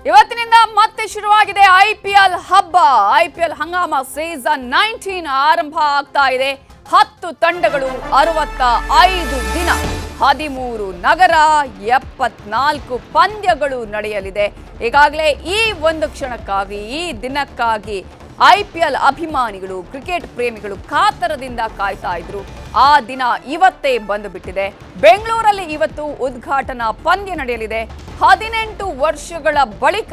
ಇವತ್ತಿನಿಂದ ಮತ್ತೆ ಶುರುವಾಗಿದೆ ಐಪಿಎಲ್ ಹಬ್ಬ. ಐಪಿಎಲ್ ಹಂಗಾಮ ಸೀಸನ್ 19 ಆರಂಭ ಆಗ್ತಾ ಇದೆ. 10 ತಂಡಗಳು, 65 ದಿನ, 13 ನಗರ, 74 ಪಂದ್ಯಗಳು ನಡೆಯಲಿದೆ. ಈಗಾಗಲೇ ಈ ಒಂದು ಕ್ಷಣಕ್ಕಾಗಿ, ಈ ದಿನಕ್ಕಾಗಿ ಐಪಿಎಲ್ ಅಭಿಮಾನಿಗಳು, ಕ್ರಿಕೆಟ್ ಪ್ರೇಮಿಗಳು ಕಾತರದಿಂದ ಕಾಯ್ತಾ ಇದ್ರು. ಆ ದಿನ ಇವತ್ತೇ ಬಂದು ಬಿಟ್ಟಿದೆ. ಬೆಂಗಳೂರಲ್ಲಿ ಇವತ್ತು ಉದ್ಘಾಟನಾ ಪಂದ್ಯ ನಡೆಯಲಿದೆ. 18 ವರ್ಷಗಳ ಬಳಿಕ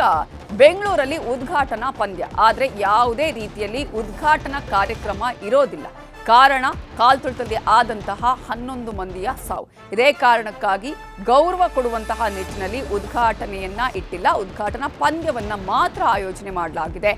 ಬೆಂಗಳೂರಲ್ಲಿ ಉದ್ಘಾಟನಾ ಪಂದ್ಯ. ಆದರೆ ಯಾವುದೇ ರೀತಿಯಲ್ಲಿ ಉದ್ಘಾಟನಾ ಕಾರ್ಯಕ್ರಮ ಇರೋದಿಲ್ಲ. ಕಾರಣ, ಕಾಲ್ತುಳಿತದಲ್ಲಿ ಆದಂತಹ 11 ಮಂದಿಯ ಸಾವು. ಇದೇ ಕಾರಣಕ್ಕಾಗಿ ಗೌರವ ಕೊಡುವಂತಹ ನಿಟ್ಟಿನಲ್ಲಿ ಉದ್ಘಾಟನೆಯನ್ನ ಇಟ್ಟಿಲ್ಲ. ಉದ್ಘಾಟನಾ ಪಂದ್ಯವನ್ನ ಮಾತ್ರ ಆಯೋಜನೆ ಮಾಡಲಾಗಿದೆ.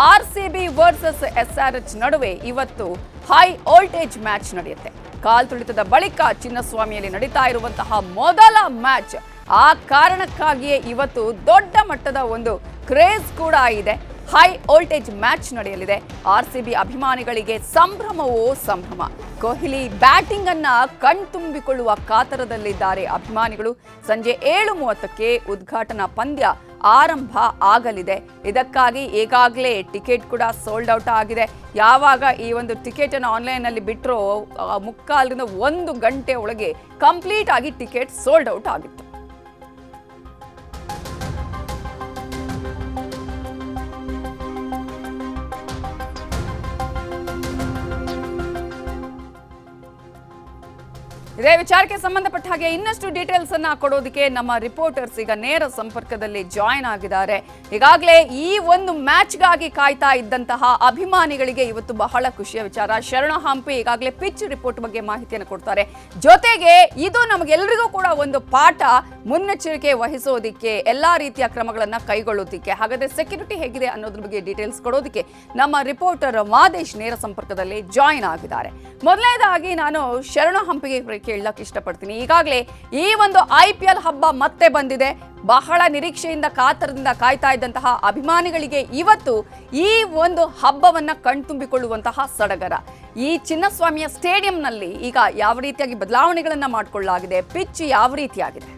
ಆರ್ಸಿಬಿ ವರ್ಸಸ್ SRH ನಡುವೆ ಇವತ್ತು ಹೈ ವೋಲ್ಟೇಜ್ ಮ್ಯಾಚ್ ನಡೆಯುತ್ತೆ. ಕಾಲ್ತುಳಿತದ ಬಳಿಕ ಚಿನ್ನಸ್ವಾಮಿಯಲ್ಲಿ ನಡೀತಾ ಇರುವಂತಹ ಮೊದಲ ಮ್ಯಾಚ್. ಆ ಕಾರಣಕ್ಕಾಗಿಯೇ ಇವತ್ತು ದೊಡ್ಡ ಮಟ್ಟದ ಒಂದು ಕ್ರೇಜ್ ಕೂಡ ಇದೆ. ಹೈ ವೋಲ್ಟೇಜ್ ಮ್ಯಾಚ್ ನಡೆಯಲಿದೆ. ಆರ್ಸಿಬಿ ಅಭಿಮಾನಿಗಳಿಗೆ ಸಂಭ್ರಮವೋ ಸಂಭ್ರಮ. ಕೊಹ್ಲಿ ಬ್ಯಾಟಿಂಗ್ ಅನ್ನ ಕಣ್ತುಂಬಿಕೊಳ್ಳುವ ಕಾತರದಲ್ಲಿದ್ದಾರೆ ಅಭಿಮಾನಿಗಳು. ಸಂಜೆ 7:30ಕ್ಕೆ ಉದ್ಘಾಟನಾ ಪಂದ್ಯ ಆರಂಭ ಆಗಲಿದೆ. ಇದಕ್ಕಾಗಿ ಈಗಾಗಲೇ ಟಿಕೆಟ್ ಕೂಡ ಸೋಲ್ಡ್ ಔಟ್ ಆಗಿದೆ. ಯಾವಾಗ ಈ ಒಂದು ಟಿಕೆಟ್ ಅನ್ನು ಆನ್ಲೈನ್ ನಲ್ಲಿ ಬಿಟ್ಟರೋ 3:15ರಿಂದ 1 ಗಂಟೆ ಒಳಗೆ ಕಂಪ್ಲೀಟ್ ಆಗಿ ಟಿಕೆಟ್ ಸೋಲ್ಡ್ ಔಟ್ ಆಗಿತ್ತು. ಇದೇ ವಿಚಾರಕ್ಕೆ ಸಂಬಂಧಪಟ್ಟ ಹಾಗೆ ಇನ್ನಷ್ಟು ಡೀಟೇಲ್ಸ್ ಅನ್ನ ಕೊಡೋದಕ್ಕೆ ನಮ್ಮ ರಿಪೋರ್ಟರ್ಸ್ ಈಗ ನೇರ ಸಂಪರ್ಕದಲ್ಲಿ ಜಾಯಿನ್ ಆಗಿದ್ದಾರೆ. ಈಗಾಗಲೇ ಈ ಒಂದು ಮ್ಯಾಚ್ಗಾಗಿ ಕಾಯ್ತಾ ಇದ್ದಂತಹ ಅಭಿಮಾನಿಗಳಿಗೆ ಇವತ್ತು ಬಹಳ ಖುಷಿಯ ವಿಚಾರ. ಶರಣ ಹಂಪಿ ಈಗಾಗಲೇ ಪಿಚ್ ರಿಪೋರ್ಟ್ ಬಗ್ಗೆ ಮಾಹಿತಿಯನ್ನು ಕೊಡ್ತಾರೆ. ಜೊತೆಗೆ ಇದು ನಮಗೆಲ್ಲರಿಗೂ ಕೂಡ ಒಂದು ಪಾಠ, ಮುನ್ನೆಚ್ಚರಿಕೆ ವಹಿಸೋದಿಕ್ಕೆ, ಎಲ್ಲಾ ರೀತಿಯ ಕ್ರಮಗಳನ್ನ ಕೈಗೊಳ್ಳೋದಿಕ್ಕೆ. ಹಾಗಾದ್ರೆ ಸೆಕ್ಯೂರಿಟಿ ಹೇಗಿದೆ ಅನ್ನೋದ್ರ ಬಗ್ಗೆ ಡೀಟೇಲ್ಸ್ ಕೊಡೋದಕ್ಕೆ ನಮ್ಮ ರಿಪೋರ್ಟರ್ ಮಾದೇಶ್ ನೇರ ಸಂಪರ್ಕದಲ್ಲಿ ಜಾಯಿನ್ ಆಗಿದ್ದಾರೆ. ಮೊದಲನೇದಾಗಿ ನಾನು ಶರಣ ಹಂಪಿಗೆ ಕೇಳಕ್ಕೆ ಇಷ್ಟಪಡ್ತೀನಿ. ಈಗಾಗಲೇ ಈ ಒಂದು IPL ಹಬ್ಬ ಮತ್ತೆ ಬಂದಿದೆ. ಬಹಳ ನಿರೀಕ್ಷೆಯಿಂದ, ಕಾತರದಿಂದ ಕಾಯ್ತಾ ಇದ್ದಂತಹ ಅಭಿಮಾನಿಗಳಿಗೆ ಇವತ್ತು ಈ ಒಂದು ಹಬ್ಬವನ್ನ ಕಣ್ತುಂಬಿಕೊಳ್ಳುವಂತಹ ಸಡಗರ. ಈ ಚಿನ್ನಸ್ವಾಮಿಯ ಸ್ಟೇಡಿಯಂನಲ್ಲಿ ಈಗ ಯಾವ ರೀತಿಯಾಗಿ ಬದಲಾವಣೆಗಳನ್ನ ಮಾಡಿಕೊಳ್ಳಲಾಗಿದೆ, ಪಿಚ್ ಯಾವ ರೀತಿಯಾಗಿದೆ?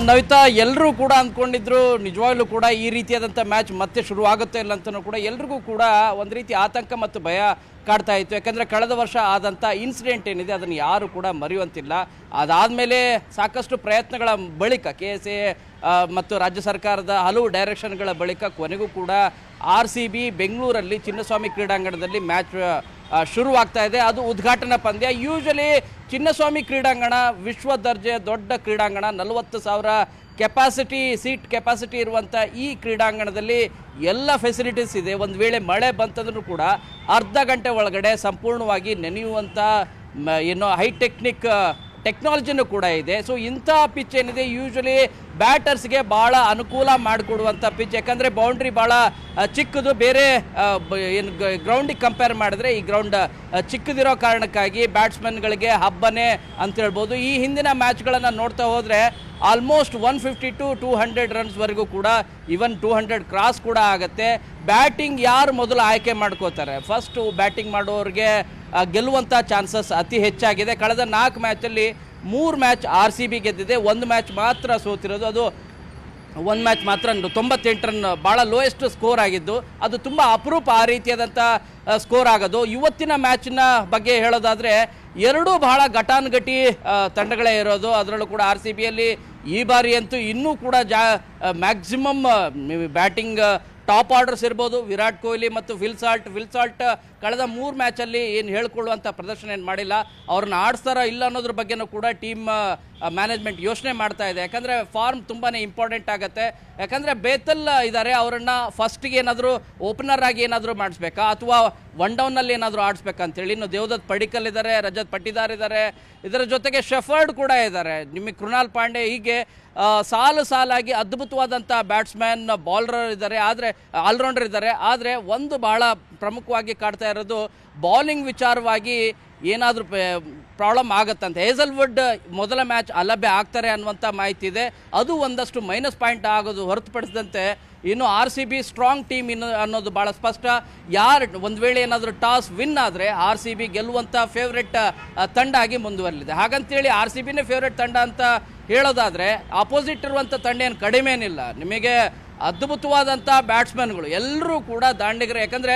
ನವಿತಾ, ಎಲ್ಲರೂ ಕೂಡ ಅಂದ್ಕೊಂಡಿದ್ರು ನಿಜವಾಗ್ಲೂ ಕೂಡ ಈ ರೀತಿಯಾದಂಥ ಮ್ಯಾಚ್ ಮತ್ತೆ ಶುರು ಆಗುತ್ತೆ ಇಲ್ಲ ಅಂತಲೂ ಕೂಡ ಎಲ್ರಿಗೂ ಕೂಡ ಒಂದು ರೀತಿ ಆತಂಕ ಮತ್ತು ಭಯ ಕಾಡ್ತಾ ಇತ್ತು. ಯಾಕಂದರೆ ಕಳೆದ ವರ್ಷ ಆದಂಥ ಇನ್ಸಿಡೆಂಟ್ ಏನಿದೆ ಅದನ್ನು ಯಾರು ಕೂಡ ಮರೆಯುವಂತಿಲ್ಲ. ಅದಾದಮೇಲೆ ಸಾಕಷ್ಟು ಪ್ರಯತ್ನಗಳ ಬಳಿಕ KSA ಮತ್ತು ರಾಜ್ಯ ಸರ್ಕಾರದ ಹಲವು ಡೈರೆಕ್ಷನ್ಗಳ ಬಳಿಕ ಕೊನೆಗೂ ಕೂಡ RCB ಬೆಂಗಳೂರಲ್ಲಿ ಚಿನ್ನಸ್ವಾಮಿ ಕ್ರೀಡಾಂಗಣದಲ್ಲಿ ಮ್ಯಾಚ್ ಶುರುವಾಗ್ತಾ ಇದೆ. ಅದು ಉದ್ಘಾಟನಾ ಪಂದ್ಯ. ಯೂಶಲಿ ಚಿನ್ನಸ್ವಾಮಿ ಕ್ರೀಡಾಂಗಣ ವಿಶ್ವ ದರ್ಜೆ ದೊಡ್ಡ ಕ್ರೀಡಾಂಗಣ, 40,000 ಸೀಟ್ ಕೆಪಾಸಿಟಿ ಇರುವಂಥ ಈ ಕ್ರೀಡಾಂಗಣದಲ್ಲಿ ಎಲ್ಲ ಫೆಸಿಲಿಟೀಸ್ ಇದೆ. ಒಂದು ವೇಳೆ ಮಳೆ ಬಂತಂದ್ರೂ ಕೂಡ ಅರ್ಧ ಗಂಟೆ ಒಳಗಡೆ ಸಂಪೂರ್ಣವಾಗಿ ನೆನೆಯುವಂಥ ಟೆಕ್ನಾಲಜಿನೂ ಕೂಡ ಇದೆ. ಸೊ ಇಂಥ ಪಿಚ್ ಏನಿದೆ ಯೂಶಲಿ ಬ್ಯಾಟರ್ಸ್ಗೆ ಭಾಳ ಅನುಕೂಲ ಮಾಡಿಕೊಡುವಂಥ ಪಿಚ್. ಯಾಕಂದರೆ ಬೌಂಡ್ರಿ ಭಾಳ ಚಿಕ್ಕದು. ಬೇರೆ ಏನು ಗ್ರೌಂಡಿಗೆ ಕಂಪೇರ್ ಮಾಡಿದ್ರೆ ಈ ಗ್ರೌಂಡ್ ಚಿಕ್ಕದಿರೋ ಕಾರಣಕ್ಕಾಗಿ ಬ್ಯಾಟ್ಸ್ಮನ್ಗಳಿಗೆ ಹಬ್ಬನೇ ಅಂತ ಹೇಳ್ಬೋದು. ಈ ಹಿಂದಿನ ಮ್ಯಾಚ್ಗಳನ್ನು ನೋಡ್ತಾ ಹೋದರೆ ಆಲ್ಮೋಸ್ಟ್ 150 to 200 ರನ್ಸ್ವರೆಗೂ ಕೂಡ, ಈವನ್ 200 ಕ್ರಾಸ್ ಕೂಡ ಆಗುತ್ತೆ. ಬ್ಯಾಟಿಂಗ್ ಯಾರು ಮೊದಲು ಆಯ್ಕೆ ಮಾಡ್ಕೋತಾರೆ, ಫಸ್ಟು ಬ್ಯಾಟಿಂಗ್ ಮಾಡೋರಿಗೆ ಗೆಲ್ಲುವಂಥ ಚಾನ್ಸಸ್ ಅತಿ ಹೆಚ್ಚಾಗಿದೆ. ಕಳೆದ 4 ಮ್ಯಾಚಲ್ಲಿ 3 ಮ್ಯಾಚ್ RCB ಗೆದ್ದಿದೆ, 1 ಮ್ಯಾಚ್ ಮಾತ್ರ ಸೋತಿರೋದು. ಅದು 1 ಮ್ಯಾಚ್ ಮಾತ್ರ 98 ರನ್, ಭಾಳ ಲೋಯೆಸ್ಟ್ ಸ್ಕೋರ್ ಆಗಿದ್ದು. ಅದು ತುಂಬ ಅಪರೂಪ ಆ ರೀತಿಯಾದಂಥ ಸ್ಕೋರ್ ಆಗೋದು. ಇವತ್ತಿನ ಮ್ಯಾಚಿನ ಬಗ್ಗೆ ಹೇಳೋದಾದರೆ ಎರಡೂ ಬಹಳ ಘಟಾನುಘಟಿ ತಂಡಗಳೇ ಇರೋದು. ಅದರಲ್ಲೂ ಕೂಡ RCBಯಲ್ಲಿ ಈ ಬಾರಿ ಅಂತೂ ಇನ್ನೂ ಕೂಡ ಮ್ಯಾಕ್ಸಿಮಮ್ ಬ್ಯಾಟಿಂಗ್ ಟಾಪ್ ಆರ್ಡರ್ಸ್ ಇರ್ಬೋದು. ವಿರಾಟ್ ಕೊಹ್ಲಿ ಮತ್ತು ಫಿಲ್ ಸಾಲ್ಟ್ ಕಳೆದ 3 ಮ್ಯಾಚಲ್ಲಿ ಏನು ಹೇಳ್ಕೊಳ್ಳುವಂಥ ಪ್ರದರ್ಶನ ಏನು ಮಾಡಿಲ್ಲ. ಅವ್ರನ್ನ ಆಡಿಸ್ತಾರೋ ಇಲ್ಲ ಅನ್ನೋದ್ರ ಬಗ್ಗೆನೂ ಕೂಡ ಟೀಮ್ ಮ್ಯಾನೇಜ್ಮೆಂಟ್ ಯೋಚನೆ ಮಾಡ್ತಾ ಇದೆ. ಯಾಕಂದರೆ ಫಾರ್ಮ್ ತುಂಬಾ ಇಂಪಾರ್ಟೆಂಟ್ ಆಗುತ್ತೆ. ಯಾಕಂದರೆ ಬೇತಲ್ ಇದ್ದಾರೆ, ಅವರನ್ನು ಫಸ್ಟಿಗೆ ಏನಾದರೂ ಓಪನರ್ ಆಗಿ ಏನಾದರೂ ಮಾಡಿಸ್ಬೇಕಾ ಅಥವಾ 1 ಡೌನಲ್ಲಿ ಏನಾದರೂ ಆಡಿಸ್ಬೇಕಾ ಅಂತೇಳಿ. ಇನ್ನು ದೇವದತ್ ಪಡಿಕ್ಕಲ್ ಇದ್ದಾರೆ, ರಜತ್ ಪಟ್ಟಿದಾರ್ ಇದ್ದಾರೆ, ಇದರ ಜೊತೆಗೆ ಶೆಫರ್ಡ್ ಕೂಡ ಇದ್ದಾರೆ, ನಿಮಗೆ ಕೃಣಾಲ್ ಪಾಂಡೆ, ಹೀಗೆ ಸಾಲಾಗಿ ಅದ್ಭುತವಾದಂಥ ಬ್ಯಾಟ್ಸ್ಮನ್, ಆಲ್ರೌಂಡರ್ ಇದ್ದಾರೆ. ಆದರೆ ಒಂದು ಬಹಳ ಪ್ರಮುಖವಾಗಿ ಕಾಡ್ತಾ ಇರೋದು ಬೌಲಿಂಗ್ ವಿಚಾರವಾಗಿ ಏನಾದರೂ ಪ್ರಾಬ್ಲಮ್ ಆಗುತ್ತಂತೆ. ಹೇಸಲ್ವುಡ್ ಮೊದಲ ಮ್ಯಾಚ್ ಅಲಭ್ಯ ಆಗ್ತಾರೆ ಅನ್ನುವಂಥ ಮಾಹಿತಿ ಇದೆ. ಅದು ಒಂದಷ್ಟು ಮೈನಸ್ ಪಾಯಿಂಟ್ ಆಗೋದು ಹೊರತುಪಡಿಸಿದಂತೆ ಇನ್ನು RCB ಸ್ಟ್ರಾಂಗ್ ಟೀಮ್ ಅನ್ನೋದು ಭಾಳ ಸ್ಪಷ್ಟ. ಒಂದು ವೇಳೆ ಏನಾದರೂ ಟಾಸ್ ವಿನ್ ಆದರೆ RCB ಗೆಲ್ಲುವಂಥ ಫೇವ್ರೆಟ್ ತಂಡ ಆಗಿ ಮುಂದುವರಲಿದೆ. ಹಾಗಂತೇಳಿ RCBನೇ ಫೇವ್ರೆಟ್ ತಂಡ ಅಂತ ಹೇಳೋದಾದರೆ ಆಪೋಸಿಟ್ ಇರುವಂಥ ತಂಡ ಏನು ಕಡಿಮೆ ಏನಿಲ್ಲ. ನಿಮಗೆ ಅದ್ಭುತವಾದಂಥ ಬ್ಯಾಟ್ಸ್ಮನ್ಗಳು ಎಲ್ಲರೂ ಕೂಡ ದಾಂಡಿಗರು. ಯಾಕಂದರೆ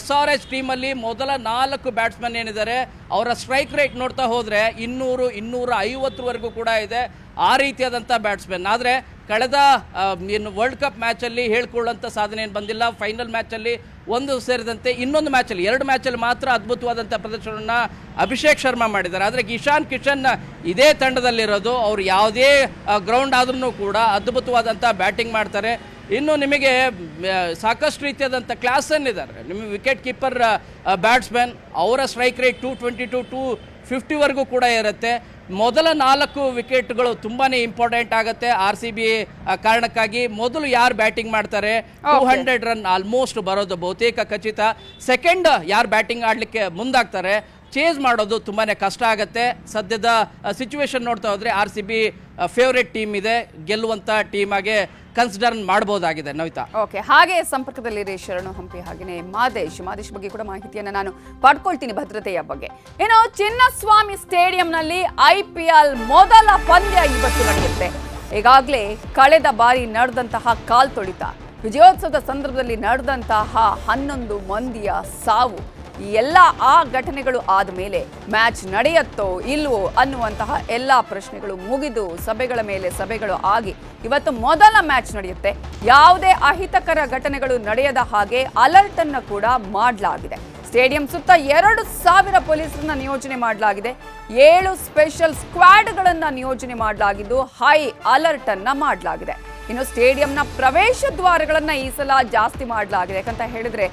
SRH ಟೀಮಲ್ಲಿ ಮೊದಲ 4 ಬ್ಯಾಟ್ಸ್ಮನ್ ಏನಿದ್ದಾರೆ ಅವರ ಸ್ಟ್ರೈಕ್ ರೇಟ್ ನೋಡ್ತಾ ಹೋದರೆ 200, 250ವರೆಗೂ ಕೂಡ ಇದೆ. ಆ ರೀತಿಯಾದಂಥ ಬ್ಯಾಟ್ಸ್ಮನ್. ಆದರೆ ಕಳೆದ ಏನು ವರ್ಲ್ಡ್ ಕಪ್ ಮ್ಯಾಚಲ್ಲಿ ಹೇಳ್ಕೊಳ್ಳೋಂಥ ಸಾಧನೆ ಏನು ಬಂದಿಲ್ಲ. ಫೈನಲ್ ಮ್ಯಾಚಲ್ಲಿ ಒಂದು ಸೇರಿದಂತೆ ಇನ್ನೊಂದು ಮ್ಯಾಚಲ್ಲಿ 2 ಮ್ಯಾಚಲ್ಲಿ ಮಾತ್ರ ಅದ್ಭುತವಾದಂಥ ಪ್ರದರ್ಶನವನ್ನು ಅಭಿಷೇಕ್ ಶರ್ಮಾ ಮಾಡಿದ್ದಾರೆ. ಆದರೆ ಇಶಾನ್ ಕಿಶನ್ ಇದೇ ತಂಡದಲ್ಲಿರೋದು. ಅವರು ಯಾವುದೇ ಗ್ರೌಂಡ್ ಆದ್ರೂ ಕೂಡ ಅದ್ಭುತವಾದಂಥ ಬ್ಯಾಟಿಂಗ್ ಮಾಡ್ತಾರೆ. ಇನ್ನು ನಿಮಗೆ ಸಾಕಷ್ಟು ರೀತಿಯಾದಂಥ ಕ್ಲಾಸನ್ ಇದ್ದಾರೆ. ನಿಮಗೆ ವಿಕೆಟ್ ಕೀಪರ್ ಬ್ಯಾಟ್ಸ್ಮನ್, ಅವರ ಸ್ಟ್ರೈಕ್ ರೇಟ್ 222, 250ವರೆಗೂ ಕೂಡ ಇರುತ್ತೆ. ಮೊದಲ 4 ವಿಕೆಟ್ಗಳು ತುಂಬಾ ಇಂಪಾರ್ಟೆಂಟ್ ಆಗುತ್ತೆ RCB ಕಾರಣಕ್ಕಾಗಿ. ಮೊದಲು ಯಾರು ಬ್ಯಾಟಿಂಗ್ ಮಾಡ್ತಾರೆ 200 ರನ್ ಆಲ್ಮೋಸ್ಟ್ ಬರೋದು ಬಹುತೇಕ ಖಚಿತ. ಸೆಕೆಂಡ್ ಯಾರು ಬ್ಯಾಟಿಂಗ್ ಆಡಲಿಕ್ಕೆ ಮುಂದಾಗ್ತಾರೆ ಚೇಸ್ ಮಾಡೋದು ತುಂಬಾ ಕಷ್ಟ ಆಗುತ್ತೆ. ಸದ್ಯದ ಸಿಚುವೇಶನ್ ನೋಡ್ತಾ ಹೋದರೆ RCB ಫೇವ್ರೆಟ್ ಟೀಮ್ ಇದೆ, ಗೆಲ್ಲುವಂಥ ಟೀಮಾಗೆ ಕನ್ಸಿಡರ್ ಮಾಡಬಹುದಾಗಿದೆ. ನವಿತಾ, ಓಕೆ, ಹಾಗೆ ಸಂಪರ್ಕದಲ್ಲಿರಿ ಶರಣು ಹಂಪಿ, ಹಾಗೆಯೇ ಮಾದೇಶ್ ಬಗ್ಗೆ ಕೂಡ ಮಾಹಿತಿಯನ್ನು ನಾನು ಪಡ್ಕೊಳ್ತೀನಿ ಭದ್ರತೆಯ ಬಗ್ಗೆ. ಏನು, ಚಿನ್ನಸ್ವಾಮಿ ಸ್ಟೇಡಿಯಂನಲ್ಲಿ IPL ಮೊದಲ ಪಂದ್ಯ ಇವತ್ತು ನಡೆಯುತ್ತೆ. ಈಗಾಗಲೇ ಕಳೆದ ಬಾರಿ ನಡೆದಂತಹ ಕಾಲ್ತೊಳಿತ, ವಿಜಯೋತ್ಸವದ ಸಂದರ್ಭದಲ್ಲಿ ನಡೆದಂತಹ 11 ಮಂದಿಯ ಸಾವು, ಈ ಎಲ್ಲ ಆ ಘಟನೆಗಳು ಆದ ಮೇಲೆ ಮ್ಯಾಚ್ ನಡೆಯುತ್ತೋ ಇಲ್ವೋ ಅನ್ನುವಂತಹ ಎಲ್ಲ ಪ್ರಶ್ನೆಗಳು ಮುಗಿದು ಸಭೆಗಳ ಮೇಲೆ ಸಭೆಗಳು ಆಗಿ ಇವತ್ತು ಮೊದಲ ಮ್ಯಾಚ್ ನಡೆಯುತ್ತೆ. ಯಾವುದೇ ಅಹಿತಕರ ಘಟನೆಗಳು ನಡೆಯದ ಹಾಗೆ ಅಲರ್ಟ್ ಅನ್ನು ಕೂಡ ಮಾಡಲಾಗಿದೆ. ಸ್ಟೇಡಿಯಂ ಸುತ್ತ 2,000 ಪೊಲೀಸರನ್ನ ನಿಯೋಜನೆ ಮಾಡಲಾಗಿದೆ. 7 ಸ್ಪೆಷಲ್ ಸ್ಕ್ವಾಡ್ಗಳನ್ನು ನಿಯೋಜನೆ ಮಾಡಲಾಗಿದ್ದು ಹೈ ಅಲರ್ಟ್ ಅನ್ನ ಮಾಡಲಾಗಿದೆ. ಇನ್ನು ಸ್ಟೇಡಿಯಂನ ಪ್ರವೇಶ ದ್ವಾರಗಳನ್ನ ಈ ಸಲ ಜಾಸ್ತಿ ಮಾಡಲಾಗಿದೆ. ಯಾಕಂತ ಹೇಳಿದ್ರೆ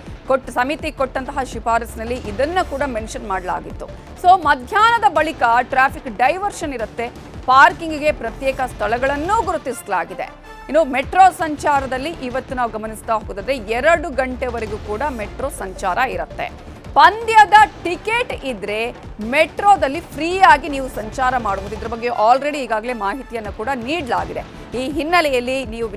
ಸಮಿತಿ ಕೊಟ್ಟಂತಹ ಶಿಫಾರಸಿನಲ್ಲಿ ಇದನ್ನ ಕೂಡ ಮೆನ್ಷನ್ ಮಾಡಲಾಗಿತ್ತು. ಸೊ ಮಧ್ಯಾಹ್ನದ ಬಳಿಕ ಟ್ರಾಫಿಕ್ ಡೈವರ್ಷನ್ ಇರುತ್ತೆ. ಪಾರ್ಕಿಂಗ್ಗೆ ಪ್ರತ್ಯೇಕ ಸ್ಥಳಗಳನ್ನು ಗುರುತಿಸಲಾಗಿದೆ. ಇನ್ನು ಮೆಟ್ರೋ ಸಂಚಾರದಲ್ಲಿ ಇವತ್ತು ನಾವು ಗಮನಿಸ್ತಾ ಹೋಗೋದಾದ್ರೆ 2 ಗಂಟೆವರೆಗೂ ಕೂಡ ಮೆಟ್ರೋ ಸಂಚಾರ ಇರುತ್ತೆ. ಪಂದ್ಯದ ಟಿಕೆಟ್ ಇದ್ರೆ ಮೆಟ್ರೋದಲ್ಲಿ ಫ್ರೀ ಆಗಿ ನೀವು ಸಂಚಾರ ಮಾಡಬಹುದು. ಇದ್ರ ಬಗ್ಗೆ ಆಲ್ರೆಡಿ ಈಗಾಗಲೇ ಮಾಹಿತಿಯನ್ನು ಕೂಡ ನೀಡಲಾಗಿದೆ. ಈ ಹಿನ್ನೆಲೆಯಲ್ಲಿ ನೀವು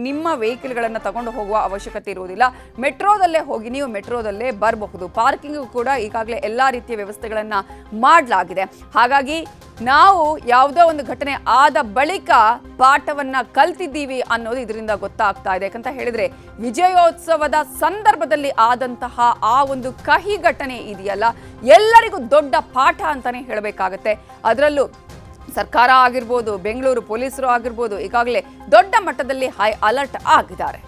ನಿಮ್ಮ ವೆಹಿಕಲ್ಗಳನ್ನು ತಗೊಂಡು ಹೋಗುವ ಅವಶ್ಯಕತೆ ಇರುವುದಿಲ್ಲ. ಮೆಟ್ರೋದಲ್ಲೇ ಹೋಗಿ ನೀವು ಮೆಟ್ರೋದಲ್ಲೇ ಬರಬಹುದು. ಪಾರ್ಕಿಂಗ್ ಕೂಡ ಈಗಾಗಲೇ ಎಲ್ಲ ರೀತಿಯ ವ್ಯವಸ್ಥೆಗಳನ್ನು ಮಾಡಲಾಗಿದೆ. ಹಾಗಾಗಿ ನಾವು ಯಾವುದೋ ಒಂದು ಘಟನೆ ಆದ ಬಳಿಕ ಪಾಠವನ್ನ ಕಲ್ತಿದ್ದೀವಿ ಅನ್ನೋದು ಇದರಿಂದ ಗೊತ್ತಾಗ್ತಾ ಇದೆ. ಯಾಕಂತ ಹೇಳಿದ್ರೆ ವಿಜಯೋತ್ಸವದ ಸಂದರ್ಭದಲ್ಲಿ ಆದಂತಹ ಆ ಒಂದು ಕಹಿ ಘಟನೆ ಇದೆಯಲ್ಲ, ಎಲ್ಲರಿಗೂ ದೊಡ್ಡ ಪಾಠ ಅಂತಾನೆ ಹೇಳಬೇಕಾಗತ್ತೆ. ಅದರಲ್ಲೂ ಸರ್ಕಾರ ಆಗಿರ್ಬೋದು, ಬೆಂಗಳೂರು ಪೊಲೀಸರು ಆಗಿರ್ಬೋದು, ಈಗಾಗಲೇ ದೊಡ್ಡ ಮಟ್ಟದಲ್ಲಿ ಹೈ ಅಲರ್ಟ್ ಆಗಿದ್ದಾರೆ.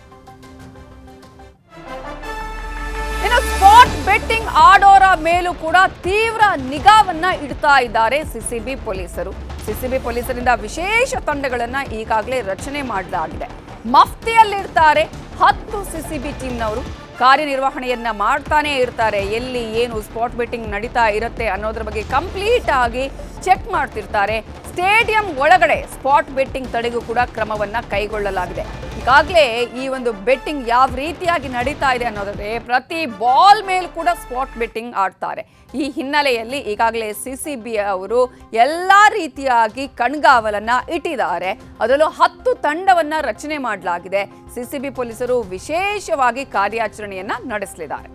ಇನ್ನು ಸ್ಪಾಟ್ ಬೆಟ್ಟಿಂಗ್ ಆಡೋರ ಮೇಲೂ ಕೂಡ ತೀವ್ರ ನಿಗಾವನ್ನ ಇಡ್ತಾ ಇದ್ದಾರೆ ಸಿಸಿಬಿ ಪೊಲೀಸರು. ಸಿಸಿಬಿ ಪೊಲೀಸರಿಂದ ವಿಶೇಷ ತಂಡಗಳನ್ನ ಈಗಾಗಲೇ ರಚನೆ ಮಾಡಲಾಗಿದೆ. ಮಫ್ತಿಯಲ್ಲಿರ್ತಾರೆ 10 ಸಿಸಿಬಿ ಟೀಮ್ನವರು. ಕಾರ್ಯನಿರ್ವಹಣೆಯನ್ನ ಮಾಡ್ತಾನೆ ಇರ್ತಾರೆ. ಎಲ್ಲಿ ಏನು ಸ್ಪಾಟ್ ಬೆಟ್ಟಿಂಗ್ ನಡೀತಾ ಇರುತ್ತೆ ಅನ್ನೋದ್ರ ಬಗ್ಗೆ ಕಂಪ್ಲೀಟ್ ಆಗಿ ಚೆಕ್ ಮಾಡ್ತಿರ್ತಾರೆ. ಸ್ಟೇಡಿಯಂ ಒಳಗಡೆ ಸ್ಪಾಟ್ ಬೆಟ್ಟಿಂಗ್ ತಡೆಗೂ ಕೂಡ ಕ್ರಮವನ್ನ ಕೈಗೊಳ್ಳಲಾಗಿದೆ. ಈಗಾಗಲೇ ಈ ಒಂದು ಬೆಟ್ಟಿಂಗ್ ಯಾವ ರೀತಿಯಾಗಿ ನಡೀತಾ ಇದೆ ಅನ್ನೋದಾದ್ರೆ ಪ್ರತಿ ಬಾಲ್ ಮೇಲ್ ಕೂಡ ಸ್ಪಾಟ್ ಬೆಟ್ಟಿಂಗ್ ಆಡ್ತಾರೆ. ಈ ಹಿನ್ನೆಲೆಯಲ್ಲಿ ಈಗಾಗಲೇ ಸಿಸಿಬಿ ಅವರು ಎಲ್ಲಾ ರೀತಿಯಾಗಿ ಕಣ್ಗಾವಲನ್ನ ಇಟ್ಟಿದ್ದಾರೆ. ಅದರಲ್ಲೂ 10 ತಂಡವನ್ನ ರಚನೆ ಮಾಡಲಾಗಿದೆ. ಸಿಸಿಬಿ ಪೊಲೀಸರು ವಿಶೇಷವಾಗಿ ಕಾರ್ಯಾಚರಣೆಯನ್ನ ನಡೆಸಲಿದ್ದಾರೆ.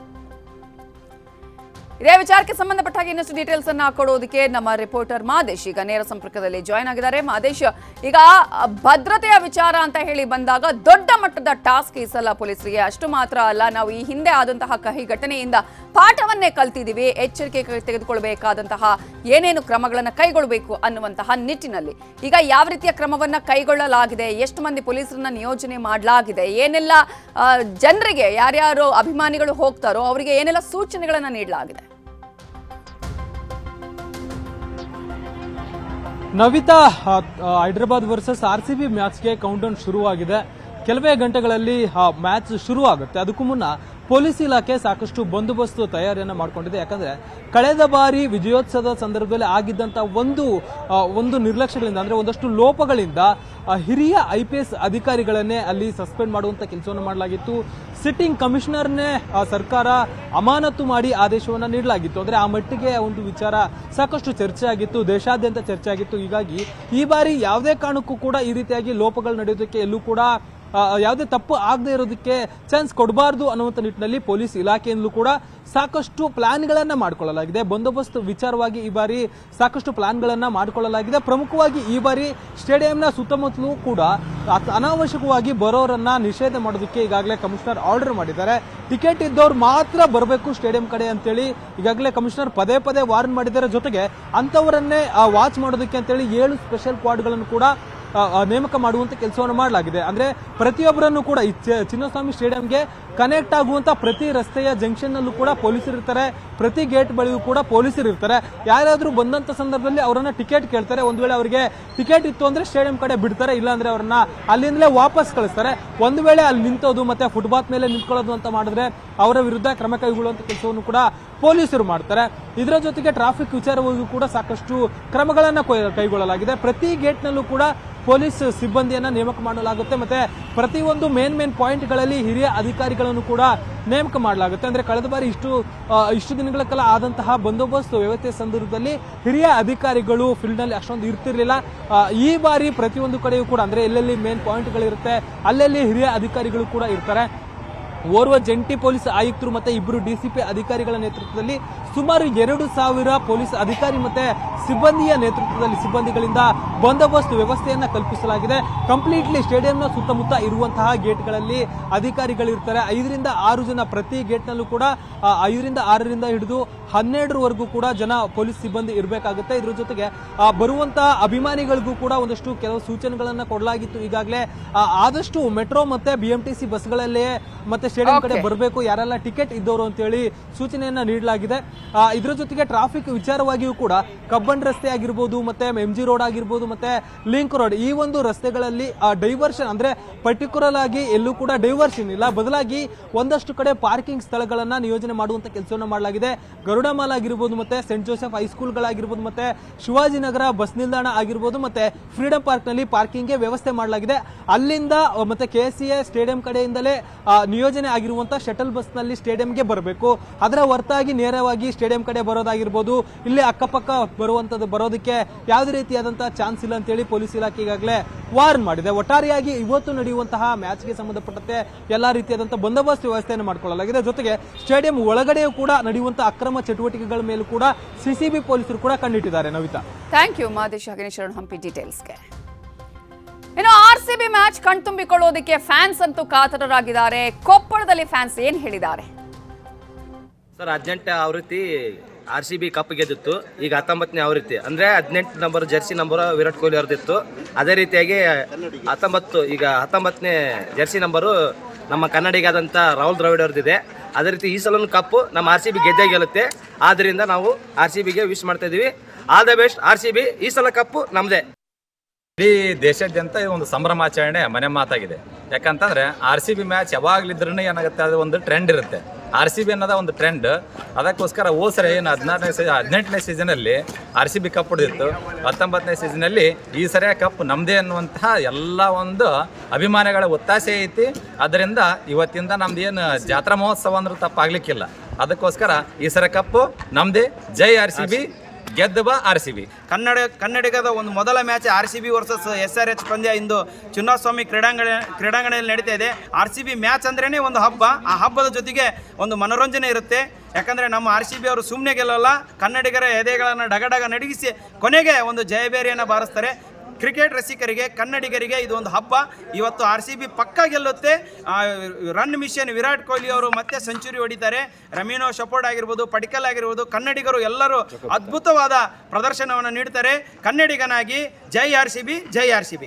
ಇದೇ ವಿಚಾರಕ್ಕೆ ಸಂಬಂಧಪಟ್ಟ ಹಾಗೆ ಇನ್ನಷ್ಟು ಡೀಟೇಲ್ಸ್ ಅನ್ನ ಕೊಡೋದಕ್ಕೆ ನಮ್ಮ ರಿಪೋರ್ಟರ್ ಮಾದೇಶ್ ಈಗ ನೇರ ಸಂಪರ್ಕದಲ್ಲಿ ಜಾಯ್ನ್ ಆಗಿದ್ದಾರೆ. ಮಾದೇಶ್, ಈಗ ಭದ್ರತೆಯ ವಿಚಾರ ಅಂತ ಹೇಳಿ ಬಂದಾಗ ದೊಡ್ಡ ಮಟ್ಟದ ಟಾಸ್ಕ್ ಈ ಸಲ ಪೊಲೀಸರಿಗೆ. ಅಷ್ಟು ಮಾತ್ರ ಅಲ್ಲ, ನಾವು ಈ ಹಿಂದೆ ಆದಂತಹ ಕಹಿ ಘಟನೆಯಿಂದ ಪಾಠವನ್ನೇ ಕಲ್ತಿದ್ದೀವಿ. ಎಚ್ಚರಿಕೆ ತೆಗೆದುಕೊಳ್ಬೇಕಾದಂತಹ ಏನೇನು ಕ್ರಮಗಳನ್ನು ಕೈಗೊಳ್ಳಬೇಕು ಅನ್ನುವಂತಹ ನಿಟ್ಟಿನಲ್ಲಿ ಈಗ ಯಾವ ರೀತಿಯ ಕ್ರಮವನ್ನ ಕೈಗೊಳ್ಳಲಾಗಿದೆ, ಎಷ್ಟು ಮಂದಿ ಪೊಲೀಸರನ್ನ ನಿಯೋಜನೆ ಮಾಡಲಾಗಿದೆ, ಏನೆಲ್ಲ ಜನರಿಗೆ ಯಾರ್ಯಾರು ಅಭಿಮಾನಿಗಳು ಹೋಗ್ತಾರೋ ಅವರಿಗೆ ಏನೆಲ್ಲ ಸೂಚನೆಗಳನ್ನ ನೀಡಲಾಗಿದೆ? ನವಿತಾ, ಹೈದರಾಬಾದ್ ವರ್ಸಸ್ RCB ಮ್ಯಾಚ್ಗೆ ಕೌಂಟ್ ಡೌನ್ ಶುರುವಾಗಿದೆ. ಕೆಲವೇ ಗಂಟೆಗಳಲ್ಲಿ ಮ್ಯಾಚ್ ಶುರು ಆಗುತ್ತೆ. ಅದಕ್ಕೂ ಮುನ್ನ ಪೊಲೀಸ್ ಇಲಾಖೆ ಸಾಕಷ್ಟು ಬಂದೋಬಸ್ತ್ ತಯಾರಿಯನ್ನು ಮಾಡಿಕೊಂಡಿದೆ. ಯಾಕಂದ್ರೆ ಕಳೆದ ಬಾರಿ ವಿಜಯೋತ್ಸವದ ಸಂದರ್ಭದಲ್ಲಿ ಆಗಿದ್ದಂತ ಒಂದು ನಿರ್ಲಕ್ಷ್ಯಗಳಿಂದ ಅಂದ್ರೆ ಒಂದಷ್ಟು ಲೋಪಗಳಿಂದ ಹಿರಿಯ IPS ಅಧಿಕಾರಿಗಳನ್ನೇ ಅಲ್ಲಿ ಸಸ್ಪೆಂಡ್ ಮಾಡುವಂತ ಕೆಲಸವನ್ನು ಮಾಡಲಾಗಿತ್ತು. ಸಿಟ್ಟಿಂಗ್ ಕಮಿಷನರ್ನೇ ಸರ್ಕಾರ ಅಮಾನತು ಮಾಡಿ ಆದೇಶವನ್ನ ನೀಡಲಾಗಿತ್ತು. ಅಂದ್ರೆ ಆ ಮಟ್ಟಿಗೆ ಒಂದು ವಿಚಾರ ಸಾಕಷ್ಟು ಚರ್ಚೆ ಆಗಿತ್ತು, ದೇಶಾದ್ಯಂತ ಚರ್ಚೆ ಆಗಿತ್ತು. ಹೀಗಾಗಿ ಈ ಬಾರಿ ಯಾವುದೇ ಕಾರಣಕ್ಕೂ ಕೂಡ ಈ ರೀತಿಯಾಗಿ ಲೋಪಗಳು ನಡೆಯೋದಕ್ಕೆ ಎಲ್ಲೂ ಕೂಡ ಯಾವುದೇ ತಪ್ಪು ಆಗದೆ ಇರೋದಕ್ಕೆ ಚಾನ್ಸ್ ಕೊಡಬಾರ್ದು ಅನ್ನುವಂಥ ನಿಟ್ಟಿನಲ್ಲಿ ಪೊಲೀಸ್ ಇಲಾಖೆಯಿಂದಲೂ ಕೂಡ ಸಾಕಷ್ಟು ಪ್ಲಾನ್ಗಳನ್ನ ಮಾಡಿಕೊಳ್ಳಲಾಗಿದೆ. ಬಂದೋಬಸ್ತ್ ವಿಚಾರವಾಗಿ ಈ ಬಾರಿ ಸಾಕಷ್ಟು ಪ್ಲಾನ್ಗಳನ್ನ ಮಾಡಿಕೊಳ್ಳಲಾಗಿದೆ. ಪ್ರಮುಖವಾಗಿ ಈ ಬಾರಿ ಸ್ಟೇಡಿಯಂನ ಸುತ್ತಮುತ್ತಲೂ ಕೂಡ ಅನಾವಶ್ಯಕವಾಗಿ ಬರೋರನ್ನ ನಿಷೇಧ ಮಾಡೋದಕ್ಕೆ ಈಗಾಗಲೇ ಕಮಿಷನರ್ ಆರ್ಡರ್ ಮಾಡಿದ್ದಾರೆ. ಟಿಕೆಟ್ ಇದ್ದವ್ರು ಮಾತ್ರ ಬರಬೇಕು ಸ್ಟೇಡಿಯಂ ಕಡೆ ಅಂತೇಳಿ ಈಗಾಗಲೇ ಕಮಿಷನರ್ ಪದೇ ಪದೇ ವಾರ್ನ್ ಮಾಡಿದ್ದಾರೆ. ಜೊತೆಗೆ ಅಂತವರನ್ನೇ ವಾಚ್ ಮಾಡೋದಕ್ಕೆ ಅಂತೇಳಿ 7 ಸ್ಪೆಷಲ್ ಸ್ಕ್ವಾಡ್ಗಳನ್ನು ಕೂಡ ನೇಮಕ ಮಾಡುವಂತ ಕೆಲಸವನ್ನು ಮಾಡಲಾಗಿದೆ. ಅಂದ್ರೆ ಪ್ರತಿಯೊಬ್ಬರನ್ನು ಕೂಡ ಈ ಚಿನ್ನಸ್ವಾಮಿ ಸ್ಟೇಡಿಯಂಗೆ ಕನೆಕ್ಟ್ ಆಗುವಂತ ಪ್ರತಿ ರಸ್ತೆಯ ಜಂಕ್ಷನ್ ನಲ್ಲೂ ಕೂಡ ಪೊಲೀಸರು ಇರ್ತಾರೆ, ಪ್ರತಿ ಗೇಟ್ ಬಳಿಯೂ ಕೂಡ ಪೊಲೀಸರು ಇರ್ತಾರೆ. ಯಾರಾದ್ರೂ ಬಂದಂತ ಸಂದರ್ಭದಲ್ಲಿ ಅವರನ್ನ ಟಿಕೆಟ್ ಕೇಳ್ತಾರೆ. ಒಂದು ವೇಳೆ ಅವರಿಗೆ ಟಿಕೆಟ್ ಇತ್ತು ಅಂದ್ರೆ ಸ್ಟೇಡಿಯಂ ಕಡೆ ಬಿಡ್ತಾರೆ, ಇಲ್ಲ ಅಂದ್ರೆ ಅವರನ್ನ ಅಲ್ಲಿಂದಲೇ ವಾಪಸ್ ಕಳಿಸ್ತಾರೆ. ಒಂದು ವೇಳೆ ಅಲ್ಲಿ ನಿಂತೋದು ಮತ್ತೆ ಫುಟ್ಪಾತ್ ಮೇಲೆ ನಿಂತ್ಕೊಳ್ಳೋದು ಅಂತ ಮಾಡಿದ್ರೆ ಅವರ ವಿರುದ್ಧ ಕ್ರಮ ಕೈಗೊಳ್ಳುವಂತ ಕೆಲಸವನ್ನು ಕೂಡ ಪೊಲೀಸರು ಮಾಡ್ತಾರೆ. ಇದರ ಜೊತೆಗೆ ಟ್ರಾಫಿಕ್ ವಿಚಾರವಾಗಿಯೂ ಕೂಡ ಸಾಕಷ್ಟು ಕ್ರಮಗಳನ್ನ ಕೈಗೊಳ್ಳಲಾಗಿದೆ. ಪ್ರತಿ ಗೇಟ್ ನಲ್ಲೂ ಕೂಡ ಪೊಲೀಸ್ ಸಿಬ್ಬಂದಿಯನ್ನ ನೇಮಕ ಮಾಡಲಾಗುತ್ತೆ. ಮತ್ತೆ ಪ್ರತಿಯೊಂದು ಮೇನ್ ಪಾಯಿಂಟ್ಗಳಲ್ಲಿ ಹಿರಿಯ ಅಧಿಕಾರಿಗಳನ್ನು ಕೂಡ ನೇಮಕ ಮಾಡಲಾಗುತ್ತೆ. ಅಂದ್ರೆ ಕಳೆದ ಬಾರಿ ಇಷ್ಟು ದಿನಗಳ ಕಾಲ ಆದಂತಹ ಬಂದೋಬಸ್ತ್ ವ್ಯವಸ್ಥೆ ಸಂದರ್ಭದಲ್ಲಿ ಹಿರಿಯ ಅಧಿಕಾರಿಗಳು ಫೀಲ್ಡ್ ನಲ್ಲಿ ಅಷ್ಟೊಂದು ಇರ್ತಿರ್ಲಿಲ್ಲ. ಈ ಬಾರಿ ಪ್ರತಿಯೊಂದು ಕಡೆಯೂ ಕೂಡ ಅಂದ್ರೆ ಎಲ್ಲೆಲ್ಲಿ ಮೇನ್ ಪಾಯಿಂಟ್ಗಳಿರುತ್ತೆ ಅಲ್ಲೆಲ್ಲಿ ಹಿರಿಯ ಅಧಿಕಾರಿಗಳು ಕೂಡ ಇರ್ತಾರೆ. ಓರ್ವ ಜಂಟಿ ಪೊಲೀಸ್ ಆಯುಕ್ತರು ಮತ್ತೆ 2 DCP ಅಧಿಕಾರಿಗಳ ನೇತೃತ್ವದಲ್ಲಿ ಸುಮಾರು 2,000 ಪೊಲೀಸ್ ಅಧಿಕಾರಿ ಮತ್ತೆ ಸಿಬ್ಬಂದಿಯ ನೇತೃತ್ವದಲ್ಲಿ ಸಿಬ್ಬಂದಿಗಳಿಂದ ಬಂದೋಬಸ್ತ್ ವ್ಯವಸ್ಥೆಯನ್ನ ಕಲ್ಪಿಸಲಾಗಿದೆ. ಕಂಪ್ಲೀಟ್ಲಿ ಸ್ಟೇಡಿಯಂನ ಸುತ್ತಮುತ್ತ ಇರುವಂತಹ ಗೇಟ್ಗಳಲ್ಲಿ ಅಧಿಕಾರಿಗಳಿರ್ತಾರೆ. 5 ರಿಂದ 6 ಜನ ಪ್ರತಿ ಗೇಟ್ನಲ್ಲೂ ಕೂಡ 5 ರಿಂದ 6 ಹಿಡಿದು 12 ಕೂಡ ಜನ ಪೊಲೀಸ್ ಸಿಬ್ಬಂದಿ ಇರಬೇಕಾಗುತ್ತೆ. ಇದ್ರ ಜೊತೆಗೆ ಬರುವಂತಹ ಅಭಿಮಾನಿಗಳಿಗೂ ಕೂಡ ಒಂದಷ್ಟು ಕೆಲವು ಸೂಚನೆಗಳನ್ನ ಕೊಡಲಾಗಿತ್ತು. ಈಗಾಗಲೇ ಆದಷ್ಟು ಮೆಟ್ರೋ ಮತ್ತೆ BMTC ಬಸ್ಗಳಲ್ಲೇ ಮತ್ತೆ ಸ್ಟೇಡಿಯಂ ಕಡೆ ಬರಬೇಕು ಯಾರೆಲ್ಲ ಟಿಕೆಟ್ ಇದ್ದವರು ಅಂತ ಹೇಳಿ ಸೂಚನೆಯನ್ನ ನೀಡಲಾಗಿದೆ. ಇದರ ಜೊತೆಗೆ ಟ್ರಾಫಿಕ್ ವಿಚಾರವಾಗಿಯೂ ಕೂಡ ಕಬ್ಬನ್ ರಸ್ತೆ ಆಗಿರ್ಬೋದು ಮತ್ತೆ MG ರೋಡ್ ಆಗಿರ್ಬೋದು ಮತ್ತೆ ಲಿಂಕ್ ರೋಡ್ ಈ ಒಂದು ರಸ್ತೆಗಳಲ್ಲಿ ಡೈವರ್ಷನ್ ಅಂದ್ರೆ ಪರ್ಟಿಕ್ಯುಲರ್ ಆಗಿ ಎಲ್ಲೂ ಕೂಡ ಡೈವರ್ಷನ್ ಇಲ್ಲ, ಬದಲಾಗಿ ಒಂದಷ್ಟು ಕಡೆ ಪಾರ್ಕಿಂಗ್ ಸ್ಥಳಗಳನ್ನ ನಿಯೋಜನೆ ಮಾಡುವಂತ ಕೆಲಸವನ್ನ ಮಾಡಲಾಗಿದೆ. ಗರುಡ ಮಾಲ್ ಆಗಿರ್ಬೋದು ಮತ್ತೆ ಸೆಂಟ್ ಜೋಸೆಫ್ ಹೈಸ್ಕೂಲ್ಗಳಾಗಿರ್ಬೋದು ಮತ್ತೆ ಶಿವಾಜಿನಗರ ಬಸ್ ನಿಲ್ದಾಣ ಆಗಿರ್ಬೋದು ಮತ್ತೆ ಫ್ರೀಡಂ ಪಾರ್ಕ್ ನಲ್ಲಿ ಪಾರ್ಕಿಂಗ್ ವ್ಯವಸ್ಥೆ ಮಾಡಲಾಗಿದೆ. ಅಲ್ಲಿಂದ ಮತ್ತೆ KCA ಸ್ಟೇಡಿಯಂ ಕಡೆಯಿಂದಲೇ ನಿಯೋಜನೆ ಆಗಿರುವಂತಹ ಶಟಲ್ ಬಸ್ ನಲ್ಲಿ ಸ್ಟೇಡಿಯಂಗೆ ಬರಬೇಕು. ಅದರ ಹೊರತಾಗಿ ನೇರವಾಗಿ ಸ್ಟೇಡಿಯಂ ಕಡೆ ಬರೋದಾಗಿರ್ಬೋದು, ಇಲ್ಲಿ ಅಕ್ಕಪಕ್ಕ ಬರೋದಕ್ಕೆ ಯಾವುದೇ ರೀತಿಯಾದಂತಹ ಚಾನ್ಸ್ ಇಲ್ಲ ಅಂತೇಳಿ ಪೊಲೀಸ್ ಇಲಾಖೆ ಈಗಾಗಲೇ ವಾರ್ನ್ ಮಾಡಿದೆ. ಒಟ್ಟಾರೆಯಾಗಿ ಇವತ್ತು ನಡೆಯುವಂತಹ ಮ್ಯಾಚ್ಗೆ ಸಂಬಂಧಪಟ್ಟಂತೆ ಎಲ್ಲಾ ರೀತಿಯಾದಂತಹ ಬಂದೋಬಸ್ತ್ ವ್ಯವಸ್ಥೆಯನ್ನು ಮಾಡಿಕೊಳ್ಳಲಾಗಿದೆ. ಜೊತೆಗೆ ಸ್ಟೇಡಿಯಂ ಒಳಗಡೆಯೂ ಕೂಡ ನಡೆಯುವಂತಹ ಅಕ್ರಮ ಚಟುವಟಿಕೆಗಳ ಮೇಲೂ ಕೂಡ CCB ಪೊಲೀಸರು ಕೂಡ ಕಣ್ಣಿಟ್ಟಿದ್ದಾರೆ. ನವಿತಾ, ಥ್ಯಾಂಕ್ ಯು ಮಾದೇಶ್ ಶರಣ್ ಹಂಪಿ ಡೀಟೇಲ್ಸ್ಗೆ. ಇನ್ನು RCB ಮ್ಯಾಚ್ ಕಣ್ತುಂಬಿಕೊಳ್ಳೋದಕ್ಕೆ ಫ್ಯಾನ್ಸ್ ಅಂತೂ ಕಾತರರಾಗಿದ್ದಾರೆ. ಕೊಪ್ಪಳದಲ್ಲಿ ಫ್ಯಾನ್ಸ್ ಏನ್ ಹೇಳಿದ್ದಾರೆ? ಸರ್ 18ನೇ ಆವೃತ್ತಿ RCB ಕಪ್ ಗೆದ್ದಿತ್ತು. ಈಗ 19ನೇ ಆವೃತ್ತಿ ಅಂದ್ರೆ 18 number jersey number Virat Kohli ಅವ್ರದ್ದಿತ್ತು. ಅದೇ ರೀತಿಯಾಗಿ 19ನೇ ಜರ್ಸಿ ನಂಬರು ನಮ್ಮ ಕನ್ನಡಿಗಾದಂಥ ರಾಹುಲ್ ದ್ರಾವಿಡ್ ಅವ್ರದ್ದಿದೆ. ಅದೇ ರೀತಿ ಈ ಸಲ ಕಪ್ಪು ನಮ್ಮ RCB ಗೆದ್ದೇ ಗೆಲ್ಲುತ್ತೆ. ಆದ್ದರಿಂದ ನಾವು RCBಗೆ ವಿಶ್ ಮಾಡ್ತಾ ಇದೀವಿ. All the best RCB. ಈ ಸಲ ಕಪ್ಪು ನಮ್ದೇ. ಇಡೀ ದೇಶಾದ್ಯಂತ ಒಂದು ಸಂಭ್ರಮಾಚರಣೆ ಮನೆ ಮಾತಾಗಿದೆ. ಯಾಕಂತಂದ್ರೆ RCB ಮ್ಯಾಚ್ ಯಾವಾಗ್ಲಿದ್ರೂ ಏನಾಗುತ್ತೆ, ಅದು ಒಂದು ಟ್ರೆಂಡ್ ಇರುತ್ತೆ. RCB ಅನ್ನೋದ ಒಂದು ಟ್ರೆಂಡ್. ಅದಕ್ಕೋಸ್ಕರ ಸರಿ ಏನು 18ನೇ ಸೀಸನಲ್ಲಿ RCB ಕಪ್ ಹೊಡೆದಿತ್ತು. 19ನೇ ಸೀಸನಲ್ಲಿ ಈ ಸರಿಯ ಕಪ್ ನಮ್ಮದೇ ಅನ್ನುವಂತಹ ಎಲ್ಲ ಒಂದು ಅಭಿಮಾನಿಗಳ ಒತ್ತಾಸೆ ಐತಿ. ಅದರಿಂದ ಇವತ್ತಿಂದ ನಮ್ದು ಏನು ಜಾತ್ರಾ ಮಹೋತ್ಸವ ಅಂದ್ರೂ ತಪ್ಪಾಗ್ಲಿಕ್ಕಿಲ್ಲ. ಅದಕ್ಕೋಸ್ಕರ ಈ ಸರಿ ಕಪ್ಪು ನಮ್ಮದೇ. ಜೈ RCB, ಗೆದ್ದ RCB. ಕನ್ನಡಿಗದ ಒಂದು ಮೊದಲ ಮ್ಯಾಚ್ RCB ವರ್ಸಸ್ SRH ಪಂದ್ಯ ಇಂದು ಚಿನ್ನಸ್ವಾಮಿ ಕ್ರೀಡಾಂಗಣದಲ್ಲಿ ನಡೀತಾ ಇದೆ. RCB ಮ್ಯಾಚ್ ಅಂದ್ರೇನೆ ಒಂದು ಹಬ್ಬ. ಆ ಹಬ್ಬದ ಜೊತೆಗೆ ಒಂದು ಮನೋರಂಜನೆ ಇರುತ್ತೆ. ಯಾಕಂದರೆ ನಮ್ಮ RCB ಅವರು ಸುಮ್ಮನೆ ಗೆಲ್ಲಲ್ಲ, ಕನ್ನಡಿಗರ ಎದೆಗಳನ್ನು ಡಗಡಗ ನಡಗಿಸಿ ಕೊನೆಗೆ ಒಂದು ಜಯಬೇರಿಯನ್ನು ಬಾರಿಸ್ತಾರೆ. ಕ್ರಿಕೆಟ್ ರಸಿಕರಿಗೆ, ಕನ್ನಡಿಗರಿಗೆ ಇದು ಒಂದು ಹಬ್ಬ. ಇವತ್ತು RCB ಪಕ್ಕಾ ಗೆಲ್ಲುತ್ತೆ. ರನ್ ಮಿಷನ್ ವಿರಾಟ್ ಕೊಹ್ಲಿ ಅವರು ಮತ್ತೆ ಸೆಂಚುರಿ ಹೊಡಿತಾರೆ. ರಮೀನೋ ಶಪೋರ್ಡ್ ಆಗಿರ್ಬೋದು, ಪಡಿಕಲ್ ಆಗಿರ್ಬೋದು, ಕನ್ನಡಿಗರು ಎಲ್ಲರೂ ಅದ್ಭುತವಾದ ಪ್ರದರ್ಶನವನ್ನು ನೀಡ್ತಾರೆ. ಕನ್ನಡಿಗನಾಗಿ ಜೈ RCB, ಜೈ RCB.